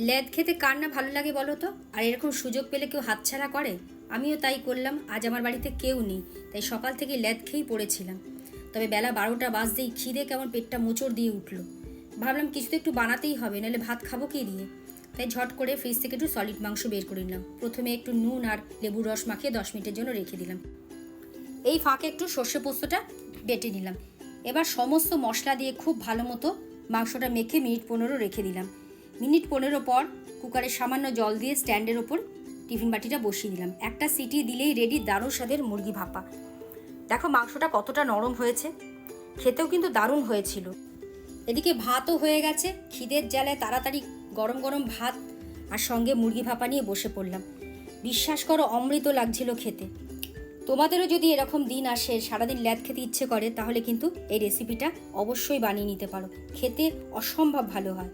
Lathe খেতে কার না ভালো লাগে বলো তো? আর এরকম সুযোগ পেলে কেউ হাতছাড়া করে? আমিও তাই করলাম। আজ আমার বাড়িতে কেউ নেই, তাই সকাল থেকে লেদ খেয়েই পড়েছিলাম। তবে বেলা 12টা বাজতেই খিদে কেমন পেটটা মোচড় দিয়ে উঠলো। ভাবলাম কিছু তো একটু বানাতেই হবে, নাহলে ভাত খাবো কি দিয়ে। তাই ঝট করে ফ্রিজ থেকে একটু সলিড মাংস বের করে নিলাম। প্রথমে একটু নুন আর লেবুর রস মাখিয়ে 10 মিনিটের জন্য রেখে দিলাম। এই ফাঁকে একটু সর্ষে পোস্তটা বেটে নিলাম। এবার সমস্ত মশলা দিয়ে খুব ভালো মতো মাংসটা মেখে মিনিট 15 রেখে দিলাম। মিনিট 15 পর কুকারে সামান্য জল দিয়ে স্ট্যান্ডের ওপর টিফিন বাটিটা বসিয়ে দিলাম। একটা সিটি দিলেই রেডি দারুণ স্বাদের মুরগি ভাপা। দেখো মাংসটা কতটা নরম হয়েছে, খেতেও কিন্তু দারুণ হয়েছিল। এদিকে ভাতও হয়ে গেছে। খিদের জ্বালায় তাড়াতাড়ি গরম গরম ভাত আর সঙ্গে মুরগি ভাপা নিয়ে বসে পড়লাম। বিশ্বাস করো, অমৃত লাগছিল খেতে। তোমাদেরও যদি এরকম দিন আসে, সারাদিন ল্যাদ খেতে ইচ্ছে করে, তাহলে কিন্তু এই রেসিপিটা অবশ্যই বানিয়ে নিতে পারো। খেতে অসম্ভব ভালো হয়।